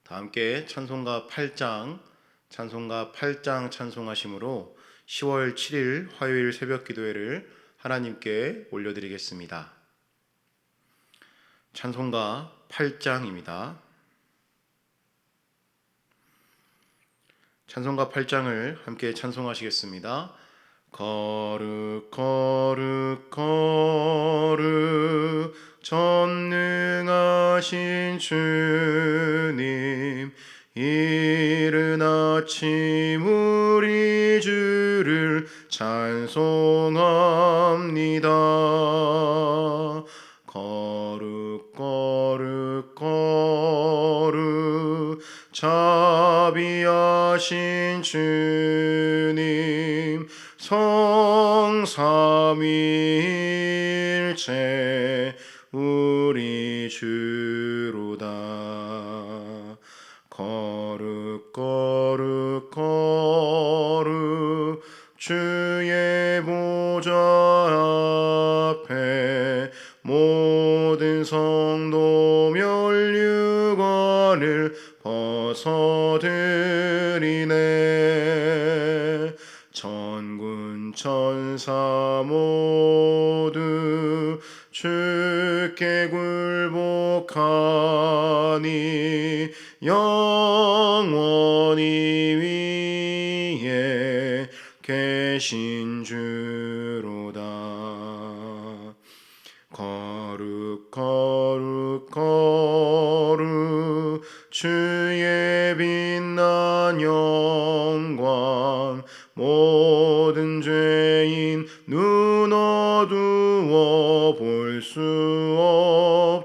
다 함께 찬송가 8장 찬송하심으로 10월 7일 화요일 새벽 기도회를 하나님께 올려드리겠습니다. 찬송가 8장입니다. 찬송가 8장을 함께 찬송하시겠습니다. 거룩 거룩 거룩 전능하신 주님, 이른 아침 우리 주를 찬송합니다. 거룩 거룩 거룩 자비하신 주님, 성삼위일체 우리 주로다. 거룩 거룩 거룩 주의 보좌 앞에 모든 성도 멸류관을 벗어드리네. 천군 천사 모두 주께 굴복하니 영원히 위에 계신 주로다. 거룩 거룩 거룩 주의 빛난 영광, 모든 죄인 눈 어두워 볼 수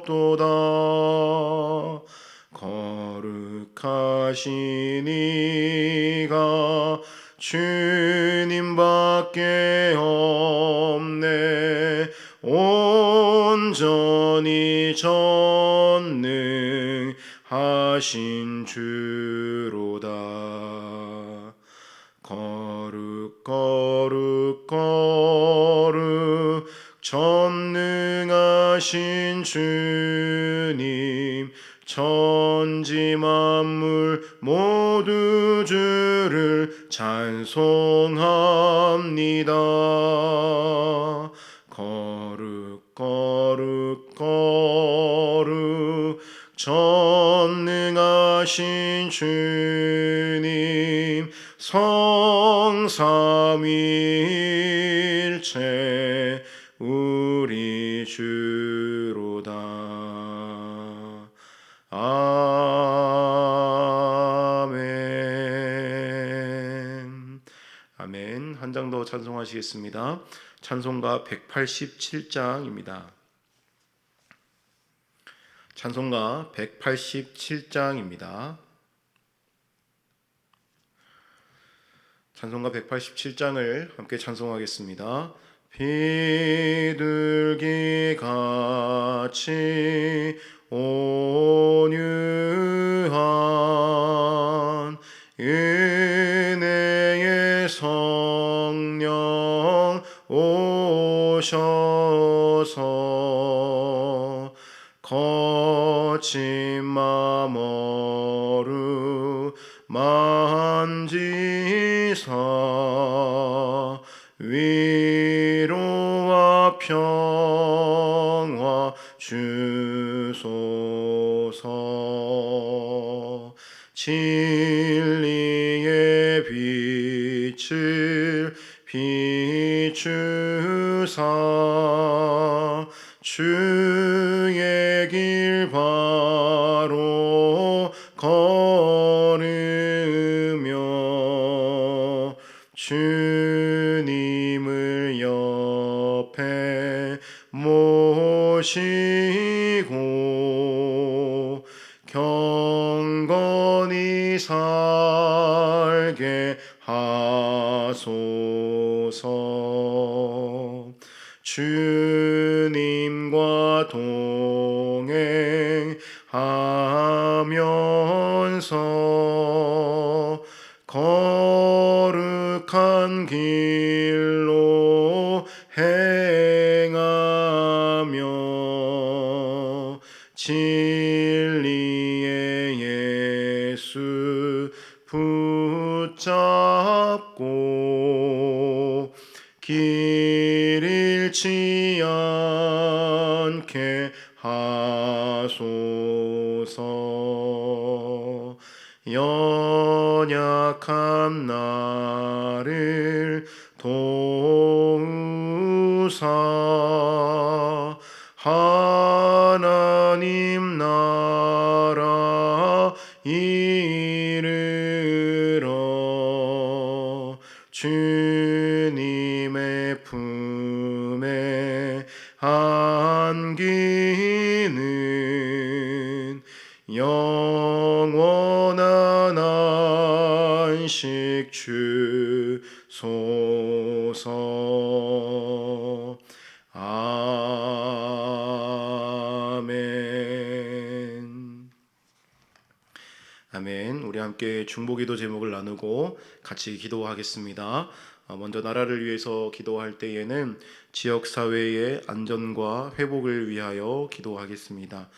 없도다. 거룩하신 이가 주님밖에 없네. 온전히 전능하신 주로다. 거룩 거룩 거룩 전능하신 주님, 천지 만물 모두 주를 찬송합니다. 거룩 거룩 거룩 전능하신 주님, 성삼위일체 우리 주로다. 아멘. 아멘. 한 장 더 찬송하시겠습니다. 찬송가 187장입니다. 찬송가 187장입니다. 찬송가 187장을 함께 찬송하겠습니다. 비둘기 같이 온유한 은혜의 성령 오셔서 거친 맘 어루만지사 위로와 평화 주소서. 진리의 빛을 비추사 주의 길 바로 걸으며 주님을 옆에 모시고 경건히 살게 하소서. 주님과 동행하면서 거룩한 길로 행하며 진리의 주옵소서. 연약한 나를 도우사 하나님 나라 이르러 주님의 품에 안기는 영원한 안식 주소서. 아멘. 아멘. 우리 함께 중보기도 제목을 나누고 같이 기도하겠습니다. 먼저 나라를 위해서 기도할 때에는 지역사회의 안전과 회복을 위하여 기도하겠습니다.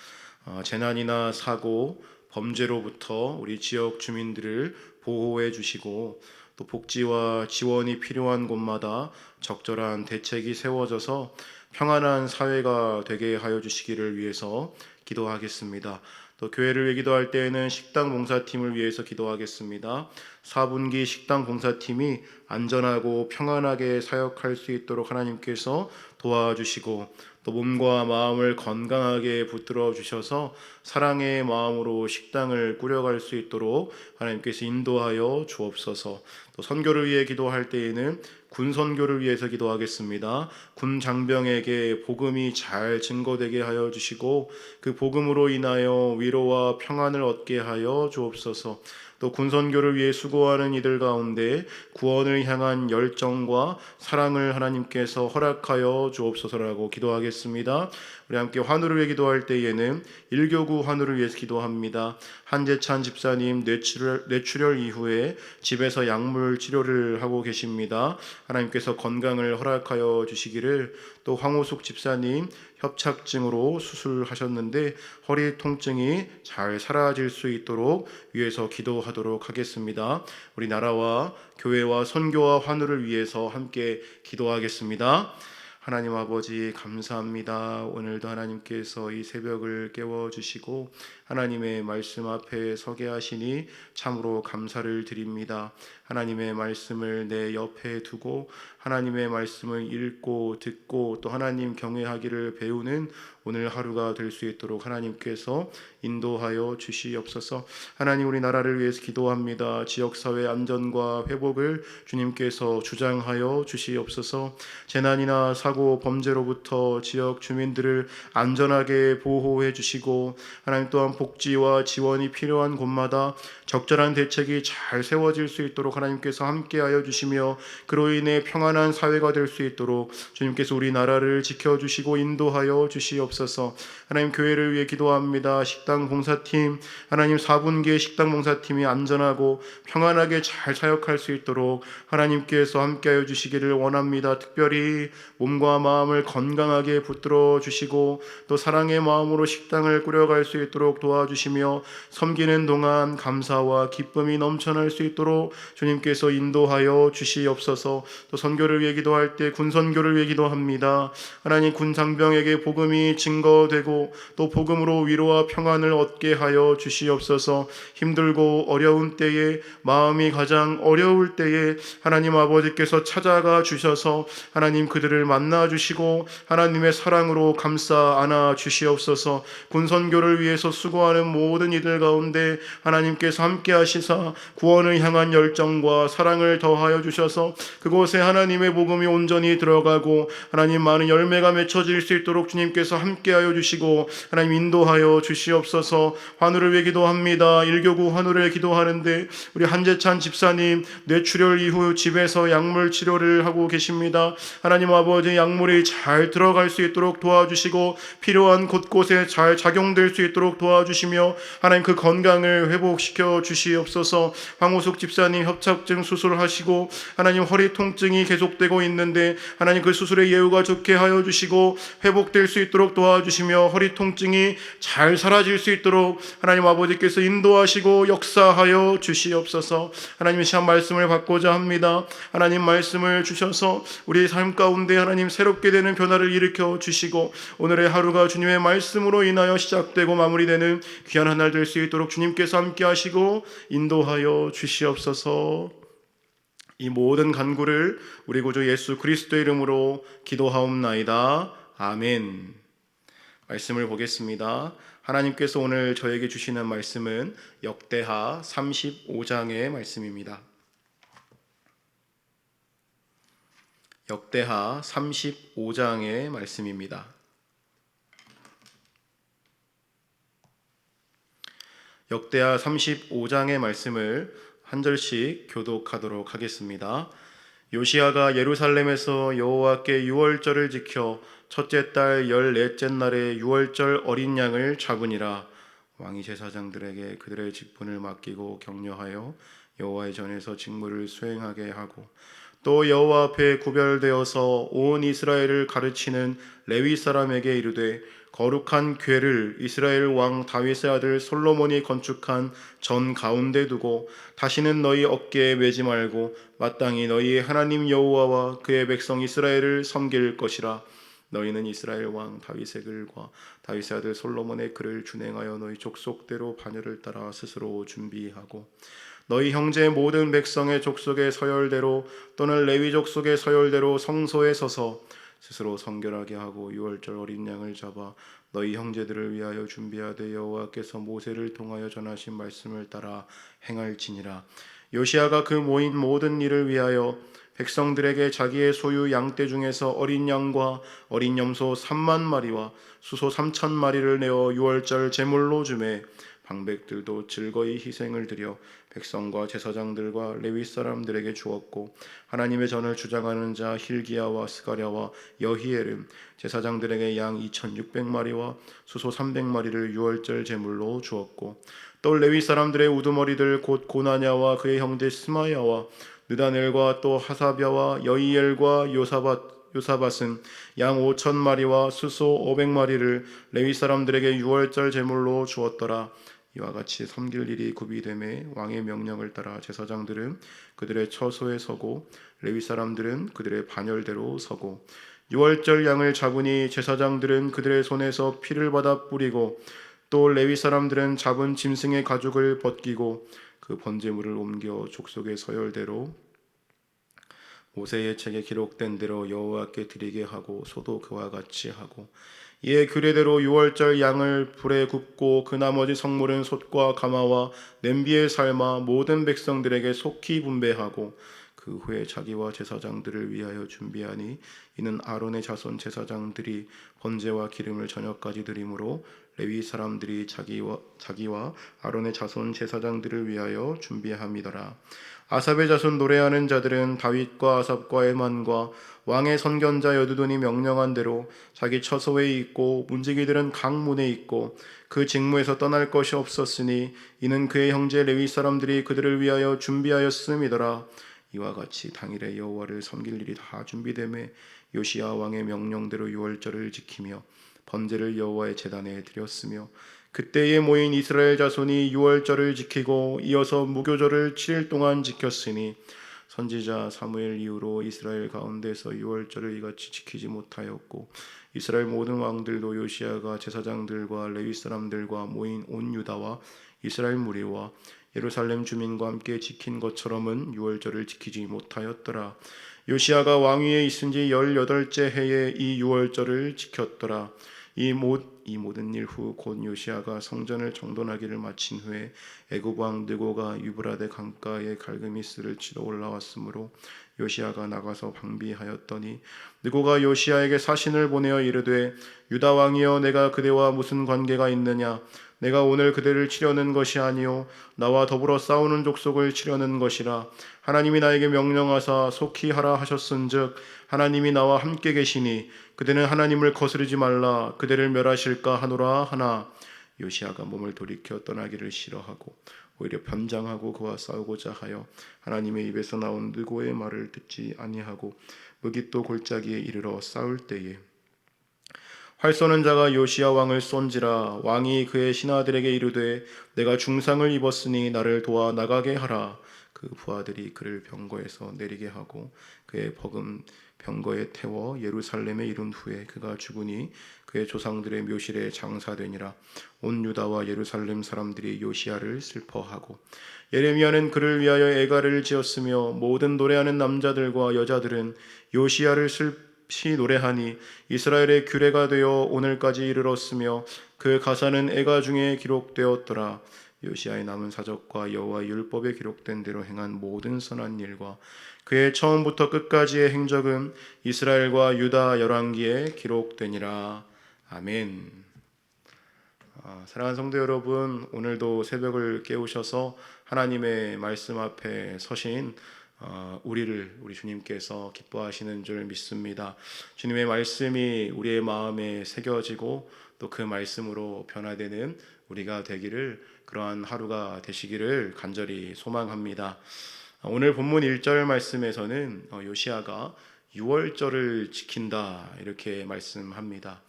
재난이나 사고, 범죄로부터 우리 지역 주민들을 보호해 주시고 또 복지와 지원이 필요한 곳마다 적절한 대책이 세워져서 평안한 사회가 되게 하여 주시기를 위해서 기도하겠습니다. 또 교회를 위해 기도할 때에는 식당 봉사팀을 위해서 기도하겠습니다. 4분기 식당 봉사팀이 안전하고 평안하게 사역할 수 있도록 하나님께서 도와주시고 또 몸과 마음을 건강하게 붙들어 주셔서 사랑의 마음으로 식당을 꾸려갈 수 있도록 하나님께서 인도하여 주옵소서. 또 선교를 위해 기도할 때에는 군 선교를 위해서 기도하겠습니다. 군 장병에게 복음이 잘 증거되게 하여 주시고 그 복음으로 인하여 위로와 평안을 얻게 하여 주옵소서. 또 군선교를 위해 수고하는 이들 가운데 구원을 향한 열정과 사랑을 하나님께서 허락하여 주옵소서라고 기도하겠습니다. 우리 함께 환우를 위해 기도할 때에는 일교구 환우를 위해서 기도합니다. 한재찬 집사님 뇌출혈 이후에 집에서 약물 치료를 하고 계십니다. 하나님께서 건강을 허락하여 주시기를. 또 황호숙 집사님 협착증으로 수술하셨는데 허리 통증이 잘 사라질 수 있도록 위해서 기도하도록 하겠습니다. 우리 나라와 교회와 선교와 환우를 위해서 함께 기도하겠습니다. 하나님 아버지 감사합니다. 오늘도 하나님께서 이 새벽을 깨워주시고 하나님의 말씀 앞에 서게 하시니 참으로 감사를 드립니다. 하나님의 말씀을 내 옆에 두고 하나님의 말씀을 읽고 듣고 또 하나님 경외하기를 배우는 오늘 하루가 될 수 있도록 하나님께서 인도하여 주시옵소서. 하나님 우리 나라를 위해서 기도합니다. 지역사회 안전과 회복을 주님께서 주장하여 주시옵소서. 재난이나 사고 범죄로부터 지역 주민들을 안전하게 보호해 주시고 하나님 또한 복지와 지원이 필요한 곳마다 적절한 대책이 잘 세워질 수 있도록 하나님께서 함께하여 주시며 그로 인해 평안한 사회가 될 수 있도록 주님께서 우리 나라를 지켜주시고 인도하여 주시옵소서. 하나님 교회를 위해 기도합니다. 식당 봉사팀 하나님 4분기의 식당 봉사팀이 안전하고 평안하게 잘 사역할 수 있도록 하나님께서 함께하여 주시기를 원합니다. 특별히 몸과 마음을 건강하게 붙들어 주시고 또 사랑의 마음으로 식당을 꾸려갈 수 있도록 도와주시며 섬기는 동안 감사와 기쁨이 넘쳐날 수 있도록 주님께서 인도하여 주시옵소서. 또 선교를 위해 기도할 때 군선교를 위해 기도합니다. 하나님 군 장병에게 복음이 증거되고 또 복음으로 위로와 평안을 얻게 하여 주시옵소서. 힘들고 어려운 때에 마음이 가장 어려울 때에 하나님 아버지께서 찾아가 주셔서 하나님 그들을 만나 주시고 하나님의 사랑으로 감싸 안아 주시옵소서. 군선교를 위해서 수고하는 모든 이들 가운데 하나님께서 함께 하시사 구원을 향한 열정과 사랑을 더하여 주셔서 그곳에 하나님의 복음이 온전히 들어가고 하나님 많은 열매가 맺혀질 수 있도록 주님께서 함께하여 주시고 하나님 인도하여 주시옵소서. 환우를 위해 기도합니다. 일교구 환우를 위해 기도하는데 우리 한재찬 집사님 뇌출혈 이후 집에서 약물 치료를 하고 계십니다. 하나님 아버지 약물이 잘 들어갈 수 있도록 도와주시고 필요한 곳곳에 잘 작용될 수 있도록 도와주시며 하나님 그 건강을 회복시켜 주시옵소서. 황호숙 집사님 협착증 수술하시고 하나님 허리 통증이 계속되고 있는데 하나님 그 수술의 예후가 좋게 하여 주시고 회복될 수 있도록 도와주시며 허리 통증이 잘 사라질 수 있도록 하나님 아버지께서 인도하시고 역사하여 주시옵소서. 하나님 시한 말씀을 받고자 합니다. 하나님 말씀을 주셔서 우리의 삶 가운데 하나님 새롭게 되는 변화를 일으켜 주시고 오늘의 하루가 주님의 말씀으로 인하여 시작되고 마무리되는 귀한 한 날 될 수 있도록 주님께서 함께 하시고 인도하여 주시옵소서. 이 모든 간구를 우리 구주 예수 그리스도의 이름으로 기도하옵나이다. 아멘. 말씀을 보겠습니다. 하나님께서 오늘 저에게 주시는 말씀은 역대하 35장의 말씀입니다. 역대하 35장의 말씀입니다. 역대하 35장의 말씀을 한 절씩 교독하도록 하겠습니다. 요시야가 예루살렘에서 여호와께 유월절을 지켜 첫째 달 14째 날에 유월절 어린 양을 잡으니라. 왕이 제사장들에게 그들의 직분을 맡기고 격려하여 여호와의 전에서 직무를 수행하게 하고 또 여호와 앞에 구별되어서 온 이스라엘을 가르치는 레위 사람에게 이르되 거룩한 궤를 이스라엘 왕 다윗의 아들 솔로몬이 건축한 전 가운데 두고 다시는 너희 어깨에 매지 말고 마땅히 너희의 하나님 여호와와 그의 백성 이스라엘을 섬길 것이라. 너희는 이스라엘 왕 다윗의 글과 다윗의 아들 솔로몬의 글을 준행하여 너희 족속대로 반열을 따라 스스로 준비하고 너희 형제 모든 백성의 족속의 서열대로 또는 레위 족속의 서열대로 성소에 서서 스스로 성결하게 하고 유월절 어린 양을 잡아 너희 형제들을 위하여 준비하되 여호와께서 모세를 통하여 전하신 말씀을 따라 행할지니라. 요시야가 그 모인 모든 일을 위하여 백성들에게 자기의 소유 양떼 중에서 어린 양과 어린 염소 3만 마리와 수소 3천 마리를 내어 유월절 제물로 주매 방백들도 즐거이 희생을 드려 백성과 제사장들과 레위 사람들에게 주었고 하나님의 전을 주장하는 자 힐기야와 스가랴와 여히엘은 제사장들에게 양 2,600마리와 수소 300마리를 유월절 제물로 주었고 또 레위 사람들의 우두머리들 곧 고나냐와 그의 형제 스마야와 느다넬과 또 하사랴와 여히엘과 요사밧은 양 5,000마리와 수소 500마리를 레위 사람들에게 유월절 제물로 주었더라. 이와 같이 섬길 일이 구비되매 왕의 명령을 따라 제사장들은 그들의 처소에 서고 레위 사람들은 그들의 반열대로 서고 유월절 양을 잡으니 제사장들은 그들의 손에서 피를 받아 뿌리고 또 레위 사람들은 잡은 짐승의 가죽을 벗기고 그 번제물을 옮겨 족속의 서열대로 모세의 책에 기록된 대로 여호와께 드리게 하고 소도 그와 같이 하고 이에 규례대로 유월절 양을 불에 굽고 그 나머지 성물은 솥과 가마와 냄비에 삶아 모든 백성들에게 속히 분배하고 그 후에 자기와 제사장들을 위하여 준비하니 이는 아론의 자손 제사장들이 번제와 기름을 저녁까지 드리므로 레위 사람들이 자기와 아론의 자손 제사장들을 위하여 준비함이더라. 아삽의 자손 노래하는 자들은 다윗과 아삽과 에만과 왕의 선견자 여두둔이 명령한 대로 자기 처소에 있고 문지기들은 강문에 있고 그 직무에서 떠날 것이 없었으니 이는 그의 형제 레위 사람들이 그들을 위하여 준비하였음이더라. 이와 같이 당일에 여호와를 섬길 일이 다 준비되매 요시야 왕의 명령대로 유월절을 지키며 번제를 여호와의 제단에 드렸으며 그때에 모인 이스라엘 자손이 유월절을 지키고 이어서 무교절을 7일 동안 지켰으니 선지자 사무엘 이후로 이스라엘 가운데서 유월절을 이같이 지키지 못하였고 이스라엘 모든 왕들도 요시야가 제사장들과 레위 사람들과 모인 온 유다와 이스라엘 무리와 예루살렘 주민과 함께 지킨 것처럼은 유월절을 지키지 못하였더라. 요시야가 왕위에 있은 지 18째 해에 이 유월절을 지켰더라. 이 모든 일 후 곧 요시야가 성전을 정돈하기를 마친 후에 애굽 왕 느고가 유브라데 강가에 갈그미스를 치러 올라왔으므로 요시야가 나가서 방비하였더니 느고가 요시야에게 사신을 보내어 이르되 유다 왕이여 내가 그대와 무슨 관계가 있느냐 내가 오늘 그대를 치려는 것이 아니요 나와 더불어 싸우는 족속을 치려는 것이라. 하나님이 나에게 명령하사 속히 하라 하셨은즉 하나님이 나와 함께 계시니 그대는 하나님을 거스르지 말라 그대를 멸하실까 하노라 하나 요시야가 몸을 돌이켜 떠나기를 싫어하고 오히려 변장하고 그와 싸우고자 하여 하나님의 입에서 나온 느고의 말을 듣지 아니하고 무깃도 골짜기에 이르러 싸울 때에 활 쏘는 자가 요시야 왕을 쏜지라. 왕이 그의 신하들에게 이르되 내가 중상을 입었으니 나를 도와 나가게 하라. 그 부하들이 그를 병거에서 내리게 하고 그의 버금 병거에 태워 예루살렘에 이른 후에 그가 죽으니 그의 조상들의 묘실에 장사되니라. 온 유다와 예루살렘 사람들이 요시야를 슬퍼하고 예레미야는 그를 위하여 애가를 지었으며 모든 노래하는 남자들과 여자들은 요시야를 슬피 노래하니 이스라엘의 규례가 되어 오늘까지 이르렀으며 그 가사는 애가 중에 기록되었더라. 요시야의 남은 사적과 여호와의 율법에 기록된 대로 행한 모든 선한 일과 그의 처음부터 끝까지의 행적은 이스라엘과 유다 열왕기에 기록되니라. 아멘. 사랑하는 성도 여러분, 오늘도 새벽을 깨우셔서 하나님의 말씀 앞에 서신 우리 주님께서 기뻐하시는 줄 믿습니다. 주님의 말씀이 우리의 마음에 새겨지고 또 그 말씀으로 변화되는 우리가 되기를, 그러한 하루가 되시기를 간절히 소망합니다. 오늘 본문 1절 말씀에서는 요시야가 유월절을 지킨다 이렇게 말씀합니다.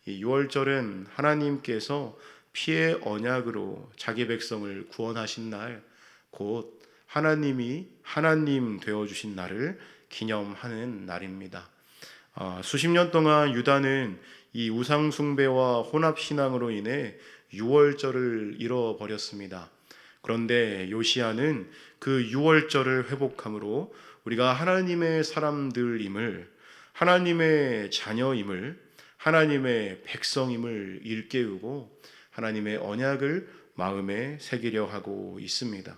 이 유월절은 하나님께서 피의 언약으로 자기 백성을 구원하신 날, 곧 하나님이 하나님 되어주신 날을 기념하는 날입니다. 수십 년 동안 유다는 이 우상 숭배와 혼합 신앙으로 인해 유월절을 잃어버렸습니다. 그런데 요시야는 그 유월절을 회복함으로 우리가 하나님의 사람들임을, 하나님의 자녀임을, 하나님의 백성임을 일깨우고 하나님의 언약을 마음에 새기려 하고 있습니다.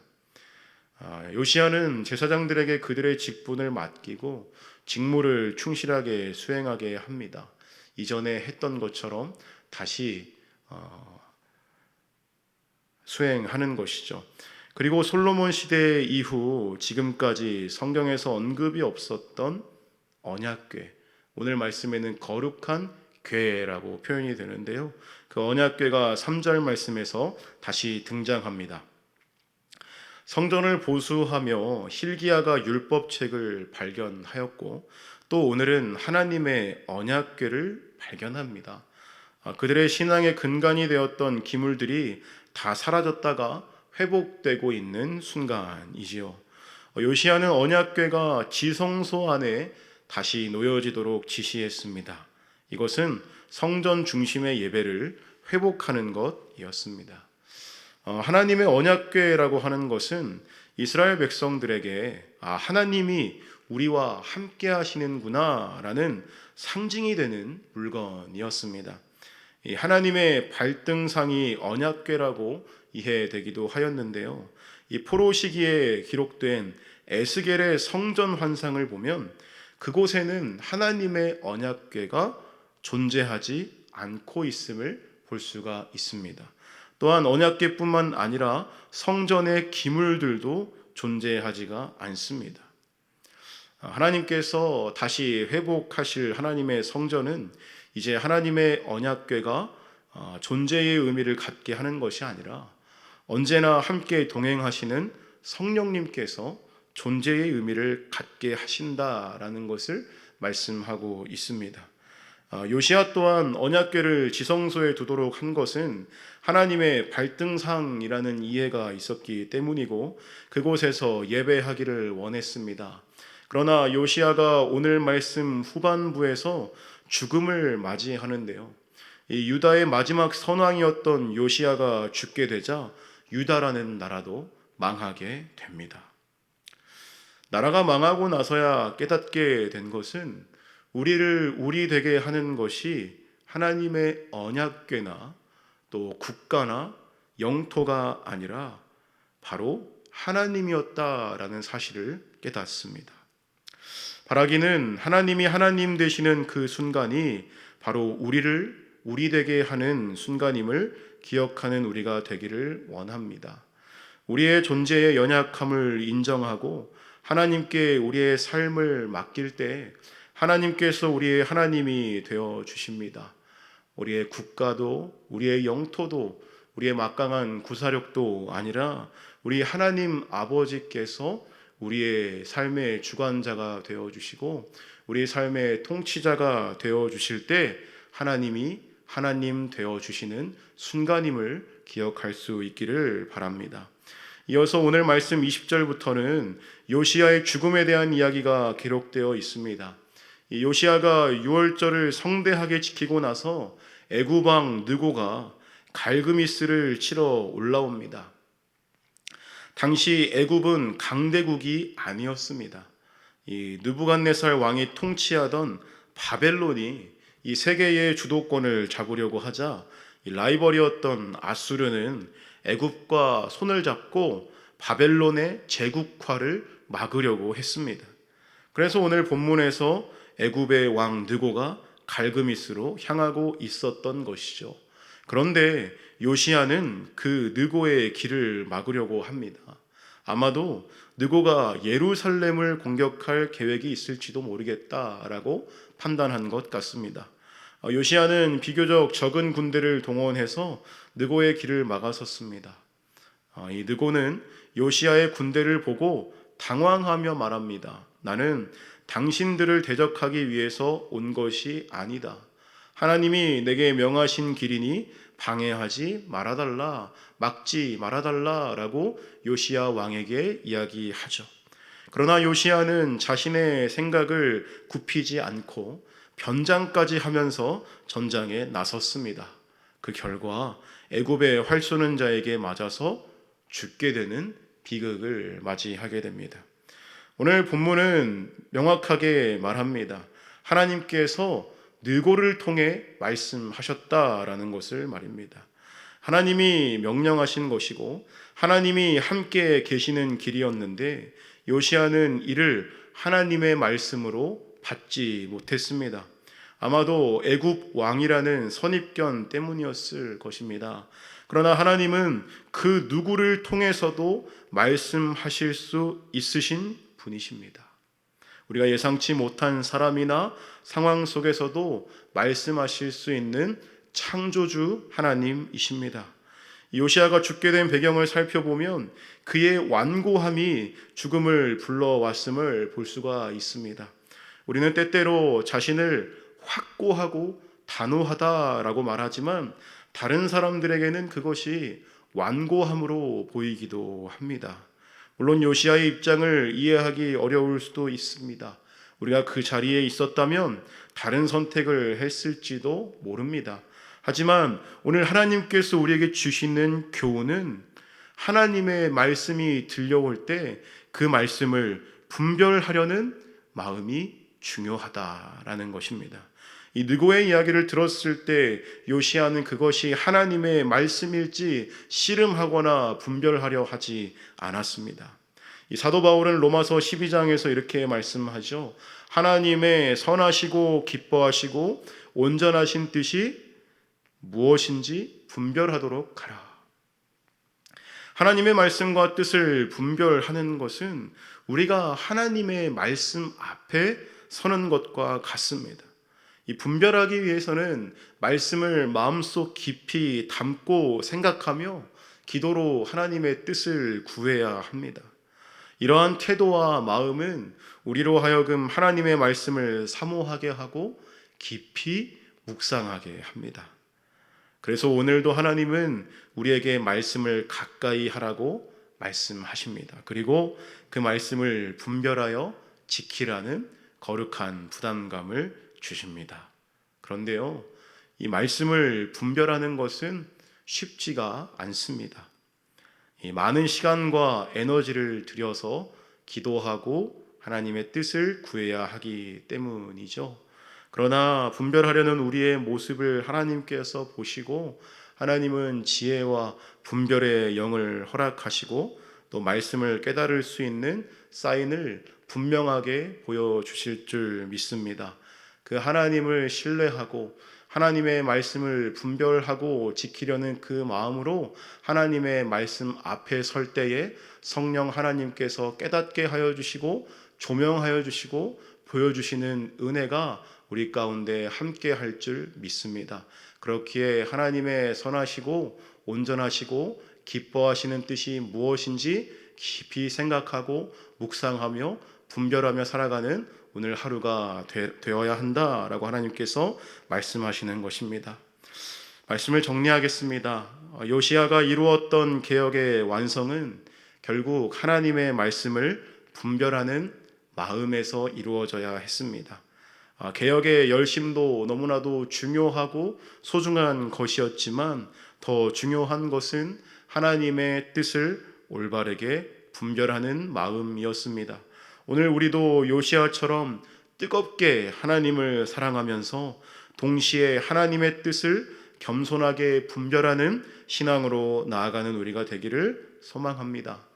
요시야는 제사장들에게 그들의 직분을 맡기고 직무를 충실하게 수행하게 합니다. 이전에 했던 것처럼 다시 수행하는 것이죠. 그리고 솔로몬 시대 이후 지금까지 성경에서 언급이 없었던 언약궤, 오늘 말씀에는 거룩한 궤라고 표현이 되는데요, 그 언약궤가 3절 말씀에서 다시 등장합니다. 성전을 보수하며 hil기야가 율법책을 발견하였고 또 오늘은 하나님의 언약궤를 발견합니다. 그들의 신앙의 근간이 되었던 기물들이 다 사라졌다가 회복되고 있는 순간이지요. 요시야는 언약궤가 지성소 안에 다시 놓여지도록 지시했습니다. 이것은 성전 중심의 예배를 회복하는 것이었습니다. 하나님의 언약궤라고 하는 것은 이스라엘 백성들에게 하나님이 우리와 함께 하시는구나 라는 상징이 되는 물건이었습니다. 이 하나님의 발등상이 언약궤라고 이해되기도 하였는데요, 이 포로 시기에 기록된 에스겔의 성전 환상을 보면 그곳에는 하나님의 언약궤가 존재하지 않고 있음을 볼 수가 있습니다. 또한 언약궤뿐만 아니라 성전의 기물들도 존재하지가 않습니다. 하나님께서 다시 회복하실 하나님의 성전은 이제 하나님의 언약궤가 존재의 의미를 갖게 하는 것이 아니라 언제나 함께 동행하시는 성령님께서 존재의 의미를 갖게 하신다라는 것을 말씀하고 있습니다. 요시야 또한 언약궤를 지성소에 두도록 한 것은 하나님의 발등상이라는 이해가 있었기 때문이고 그곳에서 예배하기를 원했습니다. 그러나 요시야가 오늘 말씀 후반부에서 죽음을 맞이하는데요, 이 유다의 마지막 선왕이었던 요시야가 죽게 되자 유다라는 나라도 망하게 됩니다. 나라가 망하고 나서야 깨닫게 된 것은 우리를 우리 되게 하는 것이 하나님의 언약궤나 또 국가나 영토가 아니라 바로 하나님이었다라는 사실을 깨닫습니다. 바라기는 하나님이 하나님 되시는 그 순간이 바로 우리를 우리 되게 하는 순간임을 기억하는 우리가 되기를 원합니다. 우리의 존재의 연약함을 인정하고 하나님께 우리의 삶을 맡길 때 하나님께서 우리의 하나님이 되어 주십니다. 우리의 국가도 우리의 영토도 우리의 막강한 구사력도 아니라 우리 하나님 아버지께서 우리의 삶의 주관자가 되어 주시고 우리 삶의 통치자가 되어 주실 때 하나님이 하나님 되어 주시는 순간임을 기억할 수 있기를 바랍니다. 이어서 오늘 말씀 20절부터는 요시야의 죽음에 대한 이야기가 기록되어 있습니다. 이 요시야가 유월절을 성대하게 지키고 나서 애굽 왕 느고가 갈그미스를 치러 올라옵니다. 당시 애굽은 강대국이 아니었습니다. 이 느부갓네살 왕이 통치하던 바벨론이 이 세계의 주도권을 잡으려고 하자 이 라이벌이었던 아수르는 애굽과 손을 잡고 바벨론의 제국화를 막으려고 했습니다. 그래서 오늘 본문에서 애굽의 왕 느고가 갈그미스로 향하고 있었던 것이죠. 그런데 요시야는 그 느고의 길을 막으려고 합니다. 아마도 느고가 예루살렘을 공격할 계획이 있을지도 모르겠다라고 판단한 것 같습니다. 요시야는 비교적 적은 군대를 동원해서 느고의 길을 막아섰습니다. 이 느고는 요시야의 군대를 보고 당황하며 말합니다. 나는 당신들을 대적하기 위해서 온 것이 아니다. 하나님이 내게 명하신 길이니 방해하지 말아달라, 막지 말아달라라고 요시야 왕에게 이야기하죠. 그러나 요시야는 자신의 생각을 굽히지 않고 변장까지 하면서 전장에 나섰습니다. 그 결과 애굽의 활 쏘는 자에게 맞아서 죽게 되는 비극을 맞이하게 됩니다. 오늘 본문은 명확하게 말합니다. 하나님께서 느고를 통해 말씀하셨다라는 것을 말입니다. 하나님이 명령하신 것이고 하나님이 함께 계시는 길이었는데 요시야는 이를 하나님의 말씀으로 받지 못했습니다. 아마도 애굽 왕이라는 선입견 때문이었을 것입니다. 그러나 하나님은 그 누구를 통해서도 말씀하실 수 있으신 분이십니다. 우리가 예상치 못한 사람이나 상황 속에서도 말씀하실 수 있는 창조주 하나님이십니다. 요시야가 죽게 된 배경을 살펴보면 그의 완고함이 죽음을 불러왔음을 볼 수가 있습니다. 우리는 때때로 자신을 확고하고 단호하다라고 말하지만 다른 사람들에게는 그것이 완고함으로 보이기도 합니다. 물론 요시야의 입장을 이해하기 어려울 수도 있습니다. 우리가 그 자리에 있었다면 다른 선택을 했을지도 모릅니다. 하지만 오늘 하나님께서 우리에게 주시는 교훈은 하나님의 말씀이 들려올 때 그 말씀을 분별하려는 마음이 중요하다라는 것입니다. 이 느고의 이야기를 들었을 때 요시야는 그것이 하나님의 말씀일지 씨름하거나 분별하려 하지 않았습니다. 이 사도 바울은 로마서 12장에서 이렇게 말씀하죠. 하나님의 선하시고 기뻐하시고 온전하신 뜻이 무엇인지 분별하도록 하라. 하나님의 말씀과 뜻을 분별하는 것은 우리가 하나님의 말씀 앞에 서는 것과 같습니다. 이 분별하기 위해서는 말씀을 마음속 깊이 담고 생각하며 기도로 하나님의 뜻을 구해야 합니다. 이러한 태도와 마음은 우리로 하여금 하나님의 말씀을 사모하게 하고 깊이 묵상하게 합니다. 그래서 오늘도 하나님은 우리에게 말씀을 가까이 하라고 말씀하십니다. 그리고 그 말씀을 분별하여 지키라는 거룩한 부담감을 주십니다. 그런데요, 이 말씀을 분별하는 것은 쉽지가 않습니다. 이 많은 시간과 에너지를 들여서 기도하고 하나님의 뜻을 구해야 하기 때문이죠. 그러나 분별하려는 우리의 모습을 하나님께서 보시고 하나님은 지혜와 분별의 영을 허락하시고 또 말씀을 깨달을 수 있는 사인을 분명하게 보여주실 줄 믿습니다. 그 하나님을 신뢰하고 하나님의 말씀을 분별하고 지키려는 그 마음으로 하나님의 말씀 앞에 설 때에 성령 하나님께서 깨닫게 하여 주시고 조명하여 주시고 보여주시는 은혜가 우리 가운데 함께 할 줄 믿습니다. 그렇기에 하나님의 선하시고 온전하시고 기뻐하시는 뜻이 무엇인지 깊이 생각하고 묵상하며 분별하며 살아가는 오늘 하루가 되어야 한다라고 하나님께서 말씀하시는 것입니다. 말씀을 정리하겠습니다. 요시야가 이루었던 개혁의 완성은 결국 하나님의 말씀을 분별하는 마음에서 이루어져야 했습니다. 개혁의 열심도 너무나도 중요하고 소중한 것이었지만 더 중요한 것은 하나님의 뜻을 올바르게 분별하는 마음이었습니다. 오늘 우리도 요시야처럼 뜨겁게 하나님을 사랑하면서 동시에 하나님의 뜻을 겸손하게 분별하는 신앙으로 나아가는 우리가 되기를 소망합니다.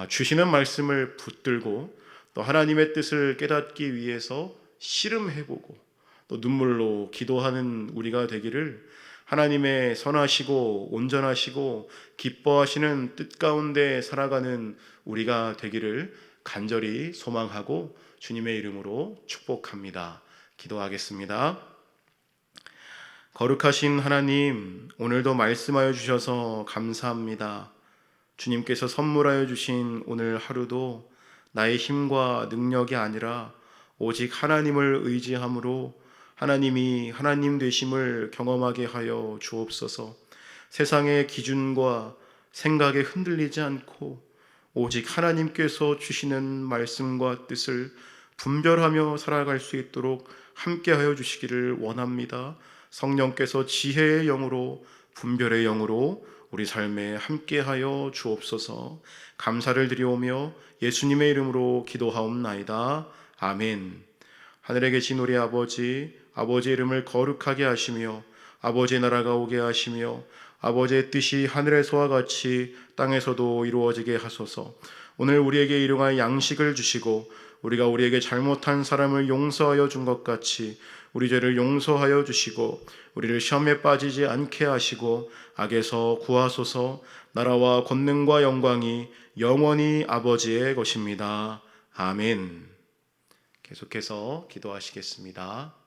주시는 말씀을 붙들고 또 하나님의 뜻을 깨닫기 위해서 씨름해보고 또 눈물로 기도하는 우리가 되기를 하나님의 선하시고 온전하시고 기뻐하시는 뜻 가운데 살아가는 우리가 되기를 간절히 소망하고 주님의 이름으로 축복합니다. 기도하겠습니다. 거룩하신 하나님, 오늘도 말씀하여 주셔서 감사합니다. 주님께서 선물하여 주신 오늘 하루도 나의 힘과 능력이 아니라 오직 하나님을 의지함으로 하나님이 하나님 되심을 경험하게 하여 주옵소서. 세상의 기준과 생각에 흔들리지 않고 오직 하나님께서 주시는 말씀과 뜻을 분별하며 살아갈 수 있도록 함께하여 주시기를 원합니다. 성령께서 지혜의 영으로 분별의 영으로 우리 삶에 함께하여 주옵소서. 감사를 드리오며 예수님의 이름으로 기도하옵나이다. 아멘. 하늘에 계신 우리 아버지, 아버지의 이름을 거룩하게 하시며 아버지의 나라가 오게 하시며 아버지의 뜻이 하늘에서와 같이 땅에서도 이루어지게 하소서. 오늘 우리에게 일용할 양식을 주시고 우리가 우리에게 잘못한 사람을 용서하여 준 것 같이 우리 죄를 용서하여 주시고 우리를 시험에 빠지지 않게 하시고 악에서 구하소서. 나라와 권능과 영광이 영원히 아버지의 것입니다. 아멘. 계속해서 기도하시겠습니다.